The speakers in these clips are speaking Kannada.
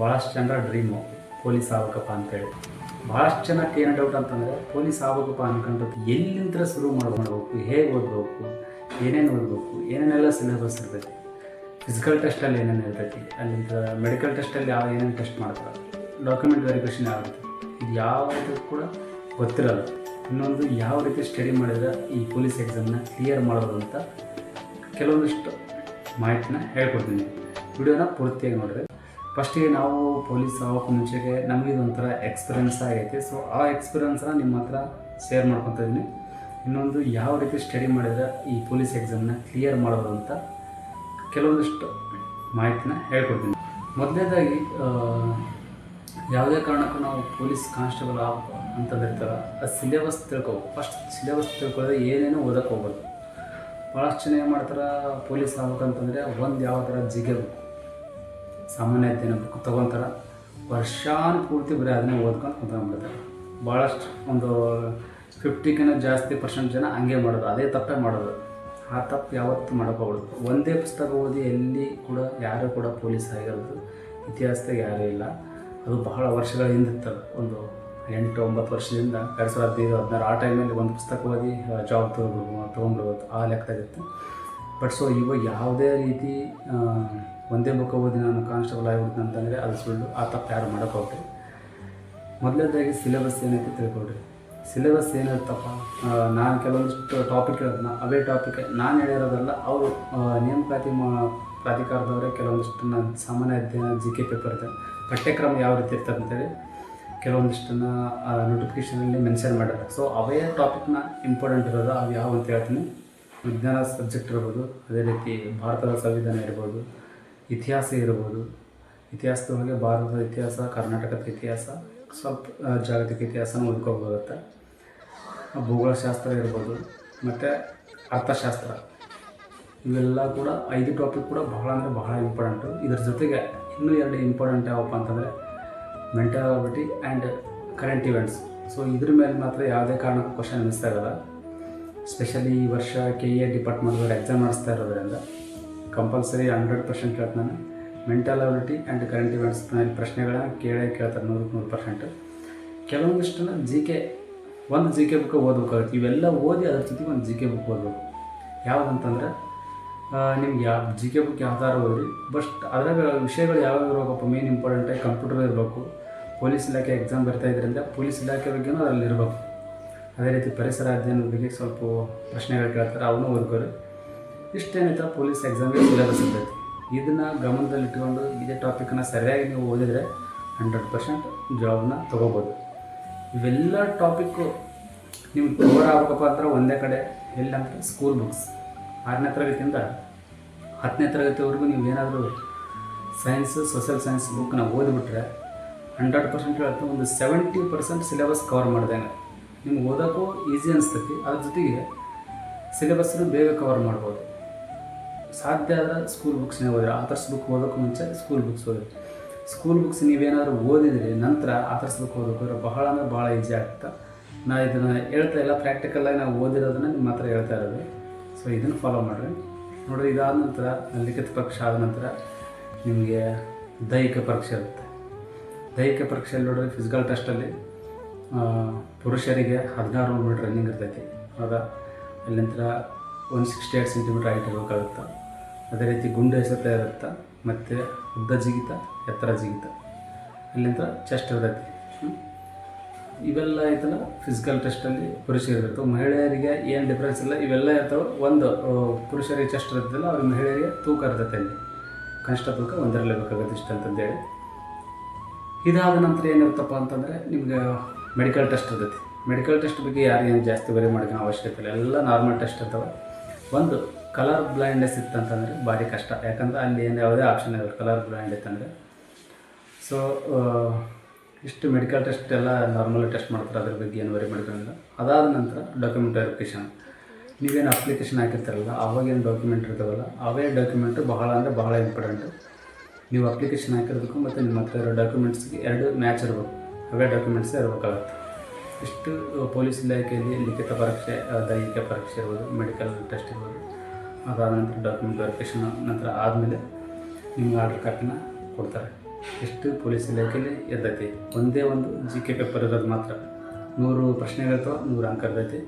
ಭಾಳಷ್ಟು ಜನರ ಡ್ರೀಮು ಪೊಲೀಸ್ ಆಗ್ಬೇಕಪ್ಪ ಅಂತೇಳಿ. ಭಾಳಷ್ಟು ಜನಕ್ಕೆ ಏನು ಡೌಟ್ ಅಂತಂದರೆ ಪೊಲೀಸ್ ಆಗ್ಬೇಕಪ್ಪ ಅಂದ್ಕೊಂಡ್ರೆ ಎಲ್ಲಿಂದ ಶುರು ಮಾಡಬೇಕು, ಹೇಗೆ ಓದಬೇಕು, ಏನೇನು ಓದಬೇಕು, ಏನೇನೆಲ್ಲ ಸಿಲೆಬಸ್ ಇರ್ತೈತಿ, ಫಿಸಿಕಲ್ ಟೆಸ್ಟಲ್ಲಿ ಏನೇನು ಇರ್ತೈತಿ, ಅಲ್ಲಿಂದ ಮೆಡಿಕಲ್ ಟೆಸ್ಟಲ್ಲಿ ಯಾವ ಏನೇನು ಟೆಸ್ಟ್ ಮಾಡ್ತಾರೆ, ಡಾಕ್ಯುಮೆಂಟ್ ವೆರಿಫಿಕೇಷನ್ ಯಾವುದು, ಇದು ಯಾವುದು ಕೂಡ ಗೊತ್ತಿರಲ್ಲ. ಇನ್ನೊಂದು ಯಾವ ರೀತಿ ಸ್ಟಡಿ ಮಾಡಿದರೆ ಈ ಪೊಲೀಸ್ ಎಕ್ಸಾಮ್ನ ಕ್ಲಿಯರ್ ಮಾಡೋದು ಅಂತ ಕೆಲವೊಂದಿಷ್ಟು ಮಾಹಿತಿನ ಹೇಳ್ಕೊಡ್ತೀನಿ. ವಿಡಿಯೋನ ಪೂರ್ತಿಯಾಗಿ ನೋಡಿರಿ. ಫಸ್ಟಿಗೆ ನಾವು ಪೊಲೀಸ್ ಆಗೋಕ್ಕೂ ಮುಂಚೆಗೆ ನಮಗಿದೊಂಥರ ಎಕ್ಸ್ಪೀರಿಯನ್ಸ್ ಆಗೈತಿ. ಸೊ ಆ ಎಕ್ಸ್ಪೀರಿಯನ್ಸ್ನ ನಿಮ್ಮ ಹತ್ರ ಶೇರ್ ಮಾಡ್ಕೊತಾ ಇದ್ದೀನಿ. ಇನ್ನೊಂದು ಯಾವ ರೀತಿ ಸ್ಟಡಿ ಮಾಡಿದರೆ ಈ ಪೊಲೀಸ್ ಎಕ್ಸಾಮ್ನ ಕ್ಲಿಯರ್ ಮಾಡೋದು ಅಂತ ಕೆಲವೊಂದಿಷ್ಟು ಮಾಹಿತಿನ ಹೇಳ್ಕೊಡ್ತೀನಿ. ಮೊದಲನೇದಾಗಿ ಯಾವುದೇ ಕಾರಣಕ್ಕೂ ನಾವು ಪೊಲೀಸ್ ಕಾನ್ಸ್ಟೇಬಲ್ ಅಂತಂದಿರ್ತಾರೆ, ಅದು ಸಿಲೆಬಸ್ ತಿಳ್ಕೊಬೇಕು. ಫಸ್ಟ್ ಸಿಲೆಬಸ್ ತಿಳ್ಕೊಳ್ಳೋದ್ರೆ ಏನೇನು ಓದಕ್ಕೆ ಹೋಗ್ಬಾರ್ದು. ಭಾಳಷ್ಟು ಜನ ಏನು ಮಾಡ್ತಾರೆ, ಪೊಲೀಸ್ ಆಗ್ಬೇಕಂತಂದರೆ ಒಂದು ಯಾವ ಥರ ಜಿಗೆ ಬುಕ್, ಸಾಮಾನ್ಯ ಅಧ್ಯಯನ ಬುಕ್ ತೊಗೊತಾರೆ, ವರ್ಷಾನುಪೂರ್ತಿ ಬರೀ ಅದನ್ನೇ ಓದ್ಕೊಂಡು ಕುತ್ಕೊಂಡ್ಬಿಡ್ತಾರೆ. ಭಾಳಷ್ಟು ಒಂದು 50ಕ್ಕಿಂತ ಜಾಸ್ತಿ % ಜನ ಹಂಗೆ ಮಾಡೋದು, ಅದೇ ತಪ್ಪೇ ಮಾಡೋದು. ಆ ತಪ್ಪು ಯಾವತ್ತೂ ಮಾಡೋಕ್ಕೋಗ್ಬಿಡೋದು. ಒಂದೇ ಪುಸ್ತಕ ಓದಿ ಎಲ್ಲಿ ಕೂಡ ಯಾರೂ ಕೂಡ ಪೊಲೀಸ್ ಆಗಿರೋದು ಇತಿಹಾಸದಾಗ ಯಾರೂ ಇಲ್ಲ. ಅದು ಬಹಳ ವರ್ಷಗಳ ಹಿಂದಿರ್ತದೆ, ಒಂದು 8-9 ವರ್ಷದಿಂದ 2015-16 ಆ ಟೈಮಲ್ಲಿ ಒಂದು ಪುಸ್ತಕ ಓದಿ ಜಾಬ್ ತೊಗೊಂಡ್ಬಿಡ್ಬೋದು, ಆ ಲೆಕ್ಕದಾಗಿತ್ತು. ಬಟ್ ಸೊ ಇವಾಗ ಯಾವುದೇ ರೀತಿ ಒಂದೇ ಬುಕ್ ಓದಿ ನಾನು ಕಾನ್ಸ್ಟೇಬಲ್ ಆಗಿಬಿಡ್ತೀನಿ ಅಂತಂದರೆ ಅದು ಸುಳ್ಳು. ಆ ತಪ್ಪು ಯಾರು ಮಾಡೋಕ್ಕೋಗ್ರಿ. ಮೊದಲನೇದಾಗಿ ಸಿಲೆಬಸ್ ಏನೈತೆ ತಿಳ್ಕೊಳ್ರಿ. ಸಿಲೆಬಸ್ ಏನಿರುತ್ತಪ್ಪ, ನಾನು ಕೆಲವೊಂದಿಷ್ಟು ಟಾಪಿಕ್ ಇರೋದನ್ನ ಅವೇ ಟಾಪಿಕ್ ನಾನು ಹೇಳಿರೋದಲ್ಲ, ಅವರು ನೇಮಕಾತಿ ಪ್ರಾಧಿಕಾರದವರೇ ಕೆಲವೊಂದಿಷ್ಟು ನಾನು ಸಾಮಾನ್ಯ ಅಧ್ಯಯನ GK ಪೇಪರ್ ಇದೆ, ಪಠ್ಯಕ್ರಮ ಯಾವ ರೀತಿ ಇರ್ತದೆ ಅಂತೇಳಿ ಕೆಲವೊಂದಿಷ್ಟನ್ನು ನೋಟಿಫಿಕೇಷನಲ್ಲಿ ಮೆನ್ಷನ್ ಮಾಡಿದ್ದಾರೆ. ಸೊ ಅವೇ ಟಾಪಿಕ್ನ ಇಂಪಾರ್ಟೆಂಟ್ ಇರೋದು ಅವು ಯಾವ ಅಂತ ಹೇಳ್ತೀನಿ. ವಿಜ್ಞಾನ ಸಬ್ಜೆಕ್ಟ್ ಇರ್ಬೋದು, ಅದೇ ರೀತಿ ಭಾರತದ ಸಂವಿಧಾನ ಇರ್ಬೋದು, ಇತಿಹಾಸ ಇರ್ಬೋದು. ಇತಿಹಾಸದೊಳಗೆ ಭಾರತದ ಇತಿಹಾಸ, ಕರ್ನಾಟಕದ ಇತಿಹಾಸ, ಸ್ವಲ್ಪ ಜಾಗತಿಕ ಇತಿಹಾಸನ ಓದ್ಕೋಬೋಗುತ್ತೆ. ಭೂಗೋಳಶಾಸ್ತ್ರ ಇರ್ಬೋದು ಮತ್ತು ಅರ್ಥಶಾಸ್ತ್ರ, ಇವೆಲ್ಲ ಕೂಡ 5 ಟಾಪಿಕ್ ಕೂಡ ಬಹಳ ಅಂದರೆ ಬಹಳ ಇಂಪಾರ್ಟೆಂಟು. ಇದ್ರ ಜೊತೆಗೆ ಇನ್ನೂ 2 ಇಂಪಾರ್ಟೆಂಟ್ ಯಾವಪ್ಪ ಅಂತಂದರೆ mental ability and current events. So ಇದ್ರ ಮೇಲೆ ಮಾತ್ರ ಯಾವುದೇ ಕಾರಣಕ್ಕೂ ಕ್ವಶನ್ ಮಿಸ್ ಆಗಲ್ಲ. ಸ್ಪೆಷಲಿ ಈ ವರ್ಷ KE ಡಿಪಾರ್ಟ್ಮೆಂಟ್ದವ್ರು ಎಕ್ಸಾಮ್ ನಡೆಸ್ತಾ ಇರೋದ್ರಿಂದ ಕಂಪಲ್ಸರಿ 100% ಹೇಳ್ತೀನಿ ನಾನು, mental ability and current events ಮೇಲೆ ಪ್ರಶ್ನೆಗಳನ್ನ ಕೇಳ್ತಾರೆ 100%. ಕೆಲವೊಂದಿಷ್ಟನ್ನು ಒಂದು GK ಬುಕ್ ಓದಬೇಕಾಗುತ್ತೆ. ಇವೆಲ್ಲ ಓದಿ ಅದ್ರ ಜೊತೆಗೆ ಒಂದು GK ಬುಕ್ ಓದಬೇಕು. ಯಾವುದಂತಂದ್ರೆ ನಿಮ್ಗೆ ಯಾವ GK ಬುಕ್ ಯಾವ ಥರ ಓದ್ರಿ, ಬಟ್ ಅದ್ರಾಗ ವಿಷಯಗಳು ಯಾವ್ಯಾವ ಇರಬೇಕಪ್ಪ, ಮೇನ್ ಇಂಪಾರ್ಟೆಂಟಾಗಿ ಕಂಪ್ಯೂಟರ್ ಇರಬೇಕು. ಪೊಲೀಸ್ ಇಲಾಖೆ ಎಕ್ಸಾಮ್ ಬರ್ತಾ ಇದರಿಂದ ಪೊಲೀಸ್ ಇಲಾಖೆ ಬಗ್ಗೆನೂ ಅದರಲ್ಲಿ ಇರಬೇಕು. ಅದೇ ರೀತಿ ಪರಿಸರ ಅಧ್ಯಯನದ ಬಗ್ಗೆ ಸ್ವಲ್ಪ ಪ್ರಶ್ನೆಗಳು ಕೇಳ್ತಾರೆ, ಅವನ್ನೂ ಓದ್ಕೋರಿ. ಇಷ್ಟೇನೈತೆ ಪೊಲೀಸ್ ಎಕ್ಸಾಮಿಗೆ ಸಿಲೆಬಸ್ ಇರ್ತೈತಿ. ಇದನ್ನು ಗಮನದಲ್ಲಿಟ್ಕೊಂಡು ಇದೇ ಟಾಪಿಕನ್ನು ಸರಿಯಾಗಿ ನೀವು ಓದಿದರೆ 100% ಜಾಬ್ನ ತೊಗೋಬೋದು. ಇವೆಲ್ಲ ಟಾಪಿಕ್ಕು ನಿಮ್ಗೆ ಕವರ್ ಆಗಬೇಕಪ್ಪ ಅಂದ್ರೆ ಒಂದೇ ಕಡೆ ಎಲ್ಲಂದ್ರೆ ಸ್ಕೂಲ್ ಬುಕ್ಸ್. 6ನೇ ತರಗತಿಯಿಂದ 10ನೇ ತರಗತಿವರೆಗೂ ನೀವು ಏನಾದರೂ ಸೈನ್ಸು, ಸೋಷಿಯಲ್ ಸೈನ್ಸ್ ಬುಕ್ನ ಓದಿಬಿಟ್ರೆ 100% ಹೇಳ್ತು ಒಂದು 70% ಸಿಲೆಬಸ್ ಕವರ್ ಮಾಡ್ದಂಗೆ. ನಿಮ್ಗೆ ಓದೋಕ್ಕೂ ಈಸಿ ಅನಿಸ್ತೈತಿ, ಅದ್ರ ಜೊತೆಗೆ ಸಿಲೆಬಸ್ಸನ್ನು ಬೇಗ ಕವರ್ ಮಾಡ್ಬೋದು. ಸಾಧ್ಯ ಆದರೆ ಸ್ಕೂಲ್ ಬುಕ್ಸ್ನೇ ಓದಿರಿ. ಆಥರ್ಸ್ ಬುಕ್ ಓದೋಕ್ಕೂ ಮುಂಚೆ ಸ್ಕೂಲ್ ಬುಕ್ಸ್ ಓದಿರಿ. ಸ್ಕೂಲ್ ಬುಕ್ಸ್ ನೀವೇನಾದರೂ ಓದಿದ್ರಿ ನಂತರ ಆಥರ್ಸ್ ಬುಕ್ ಓದೋಕೆ ಬಹಳ ಅಂದರೆ ಭಾಳ ಈಸಿ ಆಗ್ತಾ. ನಾನು ಇದನ್ನು ಹೇಳ್ತಾ ಇಲ್ಲ, ಪ್ರಾಕ್ಟಿಕಲಾಗಿ ನಾವು ಓದಿರೋದನ್ನು ನಿಮ್ಮ ಹತ್ರ ಹೇಳ್ತಾ ಇರೋದು. ಸೊ ಇದನ್ನು ಫಾಲೋ ಮಾಡಿರಿ. ನೋಡಿರಿ, ಇದಾದ ನಂತರ ಲಿಖಿತ ಪರೀಕ್ಷೆ ಆದ ನಂತರ ನಿಮಗೆ ದೈಹಿಕ ಪರೀಕ್ಷೆ ಇರುತ್ತೆ. ದೈಹಿಕ ಪರೀಕ್ಷೆಯಲ್ಲಿ ನೋಡಿರಿ, ಫಿಸಿಕಲ್ ಟೆಸ್ಟಲ್ಲಿ ಪುರುಷರಿಗೆ 16 ಮೀಟರ್ ರನ್ನಿಂಗ್ ಇರ್ತೈತಿ. ಆಗ ಅಲ್ಲಿಂದ 168 ಸೆಂಟಿಮೀಟರ್ ಹೈಟ್ ಇರಬೇಕಾಗುತ್ತೆ. ಅದೇ ರೀತಿ ಗುಂಡು ಎಸೆತ ಇರುತ್ತೆ, ಮತ್ತು ಉದ್ದ ಜಿಗಿತ, ಎತ್ತರ ಜಿಗಿತ, ಅಲ್ಲಿಂದ ಚೆಸ್ಟ್ ಇರ್ತೈತಿ. ಇವೆಲ್ಲ ಐತಲ್ಲ ಫಿಸಿಕಲ್ ಟೆಸ್ಟಲ್ಲಿ ಪುರುಷರಿರುತ್ತೆ. ಮಹಿಳೆಯರಿಗೆ ಏನು ಡಿಫ್ರೆನ್ಸ್ ಇಲ್ಲ, ಇವೆಲ್ಲ ಇರ್ತವೆ. ಒಂದು ಪುರುಷರಿಗೆ ಚೆಸ್ಟ್ ಇರ್ತದಿಲ್ಲ, ಅವ್ರಿಗೆ ಮಹಿಳೆಯರಿಗೆ ತೂಕ ಇರ್ತೈತೆ. ಅಲ್ಲಿ ಕನಿಷ್ಠ ತೂಕ 1 ಇರಲೇಬೇಕಾಗುತ್ತೆ ಇಷ್ಟ ಅಂತಂದೇಳಿ. ಇದಾದ ನಂತರ ಏನಿರುತ್ತಪ್ಪ ಅಂತಂದರೆ ನಿಮ್ಗೆ ಮೆಡಿಕಲ್ ಟೆಸ್ಟ್ ಇರ್ತೈತಿ. ಮೆಡಿಕಲ್ ಟೆಸ್ಟ್ ಬಗ್ಗೆ ಯಾರು ಏನು ಜಾಸ್ತಿ ಬರೀ ಮಾಡ್ಕೊಳ್ಳೋ ಅವಶ್ಯಕತೆ ಇಲ್ಲ, ಎಲ್ಲ ನಾರ್ಮಲ್ ಟೆಸ್ಟ್ ಇರ್ತವೆ. ಒಂದು ಕಲರ್ ಬ್ಲೈಂಡ್ನೆಸ್ ಇತ್ತಂತಂದರೆ ಭಾರಿ ಕಷ್ಟ, ಯಾಕಂದರೆ ಅಲ್ಲಿ ಏನು ಯಾವುದೇ ಆಪ್ಷನ್ ಇರಲ್ಲ ಕಲರ್ ಬ್ಲೈಂಡ್ ಇತ್ತಂದರೆ. ಸೊ ಇಷ್ಟು ಮೆಡಿಕಲ್ ಟೆಸ್ಟ್ ಎಲ್ಲ ನಾರ್ಮಲ್ ಟೆಸ್ಟ್ ಮಾಡ್ತಾರೆ, ಅದ್ರ ಬಗ್ಗೆ ಏನು ವರಿ ಮಾಡ್ಕೊಂಡಿಲ್ಲ. ಅದಾದ ನಂತರ ಡಾಕ್ಯುಮೆಂಟ್ ವೆರಿಫಿಕೇಷನ್. ನೀವೇನು ಅಪ್ಲಿಕೇಶನ್ ಹಾಕಿರ್ತಾರಲ್ಲ, ಅವಾಗೇನು ಡಾಕ್ಯುಮೆಂಟ್ ಇರ್ತಾವಲ್ಲ, ಅವೇ ಡಾಕ್ಯುಮೆಂಟು ಬಹಳ ಅಂದರೆ ಬಹಳ ಇಂಪಾರ್ಟೆಂಟು. ನೀವು ಅಪ್ಲಿಕೇಶನ್ ಹಾಕಿರೋದಕ್ಕೂ ಮತ್ತು ನಿಮ್ಮ ಹತ್ರ ಇರೋ ಡಾಕ್ಯುಮೆಂಟ್ಸ್ಗೆ 2 ಮ್ಯಾಚ್ ಇರಬೇಕು, ಅವೇ ಡಾಕ್ಯುಮೆಂಟ್ಸೇ ಇರಬೇಕಾಗತ್ತೆ. ಇಷ್ಟು ಪೊಲೀಸ್ ಇಲಾಖೆಯಲ್ಲಿ ಲಿಖಿತ ಪರೀಕ್ಷೆ, ದೈಹಿಕ ಪರೀಕ್ಷೆ ಇರ್ಬೋದು, ಮೆಡಿಕಲ್ ಟೆಸ್ಟ್ ಇರ್ಬೋದು. ಅದಾದ ನಂತರ ಡಾಕ್ಯುಮೆಂಟ್ ವೆರಿಫಿಕೇಷನ್ ನಂತರ ಆದಮೇಲೆ ನಿಮ್ಗೆ ಆರ್ಡರ್ ಕಾಪಿನ ಕೊಡ್ತಾರೆ. ಎಷ್ಟು ಪೊಲೀಸ್ ಇಲಾಖೆಯಲ್ಲಿ ಇರ್ತೈತಿ. ಒಂದೇ ಒಂದು GK ಪೇಪರ್ ಇರೋದು ಮಾತ್ರ 100 ಪ್ರಶ್ನೆಗಳಿರ್ತಾವೆ, 100 ಅಂಕ ಇರ್ತೈತಿ.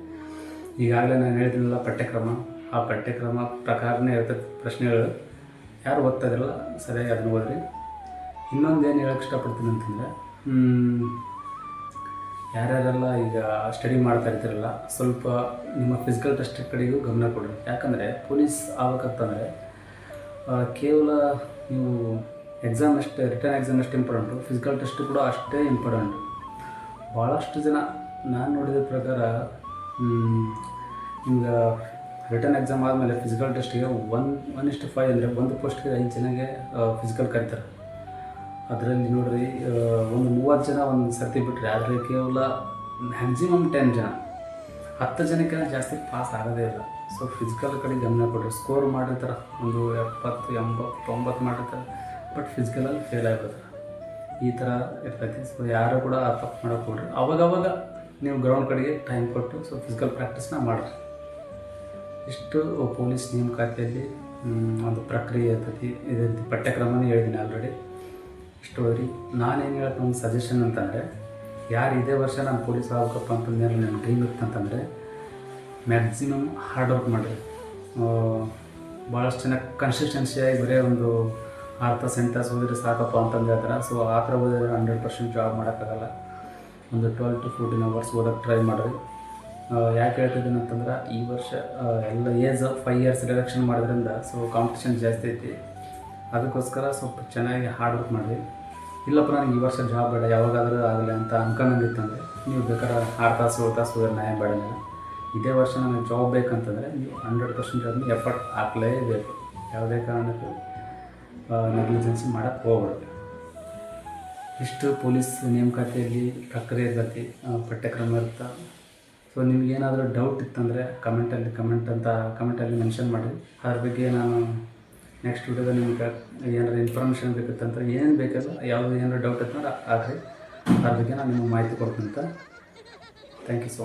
ಈಗಾಗಲೇ ನಾನು ಹೇಳ್ತೀನಲ್ಲ ಪಠ್ಯಕ್ರಮ, ಆ ಪಠ್ಯಕ್ರಮ ಪ್ರಕಾರನೇ ಇರ್ತೈತಿ ಪ್ರಶ್ನೆಗಳು. ಯಾರು ಓದ್ತಾ ಇದ್ರಲ್ಲ ಸರಿಯಾಗಿ ಅದನ್ನ ಓದ್ರಿ. ಇನ್ನೊಂದು ಏನು ಹೇಳೋಕ್ಕೆ ಇಷ್ಟಪಡ್ತೀನಿ ಅಂತಂದರೆ, ಯಾರ್ಯಾರೆಲ್ಲ ಈಗ ಸ್ಟಡಿ ಮಾಡ್ತಾ ಇರ್ತೀರಲ್ಲ, ಸ್ವಲ್ಪ ನಿಮ್ಮ ಫಿಸಿಕಲ್ ಟೆಸ್ಟ್ ಕಡೆಗೂ ಗಮನ ಕೊಡಿ. ಯಾಕಂದರೆ ಪೊಲೀಸ್ ಆಗ್ಬೇಕಂತಂದರೆ ಕೇವಲ ನೀವು ಎಕ್ಸಾಮ್ ಅಷ್ಟೇ, ರಿಟರ್ನ್ ಎಕ್ಸಾಮ್ ಅಷ್ಟು ಇಂಪಾರ್ಟೆಂಟು, ಫಿಸಿಕಲ್ ಟೆಸ್ಟ್ ಕೂಡ ಅಷ್ಟೇ ಇಂಪಾರ್ಟೆಂಟು. ಭಾಳಷ್ಟು ಜನ ನಾನು ನೋಡಿದ ಪ್ರಕಾರ ಈಗ ರಿಟರ್ನ್ ಎಕ್ಸಾಮ್ ಆದಮೇಲೆ ಫಿಸಿಕಲ್ ಟೆಸ್ಟಿಗೆ 1:5 ಅಂದರೆ ಒಂದು ಪೋಸ್ಟ್ಗೆ 5 ಜನಗೆ ಫಿಸಿಕಲ್ ಕರೀತಾರೆ. ಅದರಲ್ಲಿ ನೋಡ್ರಿ ಒಂದು 30 ಜನ ಒಂದು ಸರ್ತಿ ಬಿಟ್ಟರೆ, ಆದರೆ ಕೇವಲ ಮ್ಯಾಕ್ಸಿಮಮ್ 10 ಜನ, 10 ಜನಕ್ಕೆ ಜಾಸ್ತಿ ಪಾಸ್ ಆಗೋದೇ ಇಲ್ಲ. ಸೊ ಫಿಸಿಕಲ್ ಕಡೆ ಗಮನ ಕೊಡ್ರಿ. ಸ್ಕೋರ್ ಮಾಡಿರ್ತಾರೆ, ಒಂದು 70, 80, 90 ಮಾಡಿರ್ತಾರೆ, ಬಟ್ ಫಿಸಿಕಲಲ್ಲಿ ಫೇಲ್ ಆಗಿರ್ತಾರೆ. ಈ ಥರ ಇರ್ತೈತಿ. ಸೊ ಯಾರು ಕೂಡ ತಪ್ಪು ಮಾಡೋಕ್ಕೆ ಹೋಗ್ರಿ. ಅವಾಗವಾಗ ನೀವು ಗ್ರೌಂಡ್ ಕಡೆಗೆ ಟೈಮ್ ಕೊಟ್ಟು ಸೊ ಫಿಸಿಕಲ್ ಪ್ರಾಕ್ಟೀಸ್ನ ಮಾಡಿರಿ. ಇಷ್ಟು ಪೊಲೀಸ್ ನೇಮಕಾತಿಯಲ್ಲಿ ಒಂದು ಪ್ರಕ್ರಿಯೆ ಇರ್ತೈತಿ. ಇದಂತ ಪಠ್ಯಕ್ರಮನೇ ಹೇಳಿದ್ದೀನಿ ಆಲ್ರೆಡಿ. ಇಷ್ಟು ಓದ್ರಿ. ನಾನೇನು ಹೇಳ್ತೀನಿ ಒಂದು ಸಜೆಷನ್ ಅಂತಂದರೆ, ಯಾರು ಇದೇ ವರ್ಷ ನಾನು ಪೊಲೀಸ್ ಆಗಬೇಕಪ್ಪ ಅಂತಂದೇಳಿ ನನ್ನ ಡ್ರೀಮ್ ಇತ್ತಂತಂದರೆ ಮ್ಯಾಕ್ಸಿಮಮ್ ಹಾರ್ಡ್ ವರ್ಕ್ ಮಾಡಿರಿ. ಭಾಳಷ್ಟು ಜನ ಕನ್ಸಿಸ್ಟೆನ್ಸಿಯಾಗಿ ಬರೀ ಒಂದು 6 ತಾಸು 8 ತಾಸು ಓದಿದ್ರೆ ಸಾಕಪ್ಪ ಅಂತಂದು ಹೇಳ್ತಾರೆ. ಸೊ ಆ ಥರ ಓದಿದ್ರೆ 100% ಜಾಬ್ ಮಾಡೋಕ್ಕಾಗಲ್ಲ. ಒಂದು 12 to 14 hours ಓದೋಕ್ಕೆ ಟ್ರೈ ಮಾಡಿರಿ. ಯಾಕೆ ಹೇಳ್ತಿದ್ದೀನಿ ಅಂತಂದ್ರೆ, ಈ ವರ್ಷ ಎಲ್ಲ ಏಜ್ 5 years ರಿಡಕ್ಷನ್ ಮಾಡೋದ್ರಿಂದ ಸೊ ಕಾಂಪಿಟೇಷನ್ ಜಾಸ್ತಿ ಐತಿ. ಅದಕ್ಕೋಸ್ಕರ ಸ್ವಲ್ಪ ಚೆನ್ನಾಗಿ ಹಾರ್ಡ್ ವರ್ಕ್ ಮಾಡಿರಿ. ಇಲ್ಲಪ್ಪ ನನಗೆ ಈ ವರ್ಷ ಜಾಬ್ ಬೇಡ, ಯಾವಾಗಾದರೂ ಆಗಲಿ ಅಂತ ಅನ್ಕೊಂಡಂಗಿತ್ತಂದರೆ ನೀವು ಬೇಕಾದ್ರೆ 6 ತಾಸು 7 ತಾಸು ಹೋದ್ರೆ ನ್ಯಾಯ ಬೇಡಲ್ಲ. ಇದೇ ವರ್ಷ ನನಗೆ ಜಾಬ್ ಬೇಕಂತಂದರೆ ನೀವು 100% ಅದನ್ನು ಎಫರ್ಟ್ ಹಾಕಲೇಬೇಕು. ಯಾವುದೇ ಕಾರಣಕ್ಕೂ ನೆಗ್ಲಿಜೆನ್ಸಿ ಮಾಡೋಕ್ಕೆ ಹೋಗ್ಬಾರ್ದು. ಇಷ್ಟು ಪೊಲೀಸ್ ನೇಮಕಾತಿಯಲ್ಲಿ ಪ್ರಕ್ರಿಯೆ ಇರ್ತೈತಿ, ಪಠ್ಯಕ್ರಮ ಇರುತ್ತೆ. ಸೊ ನಿಮಗೇನಾದರೂ ಡೌಟ್ ಇತ್ತಂದರೆ ಕಮೆಂಟಲ್ಲಿ ಮೆನ್ಷನ್ ಮಾಡಿ. ಅದ್ರ ಬಗ್ಗೆ ನಾನು ನೆಕ್ಸ್ಟ್ ವಿಡಿಯೋದಲ್ಲಿ ನಿಮ್ಗೆ ಏನಾದ್ರು ಇನ್ಫಾರ್ಮೇಷನ್ ಬೇಕಿತ್ತಂತ, ಏನೇನು ಬೇಕಲ್ಲ, ಯಾವುದು ಏನಾದ್ರು ಡೌಟ್ ಇತ್ತಂದ್ರೆ ಹಾಕ್ರಿ. ಅದ್ರ ಬಗ್ಗೆ ನಾನು ನಿಮಗೆ ಮಾಹಿತಿ ಕೊಡ್ತೀನಿ ಅಂತ. Thank you so much.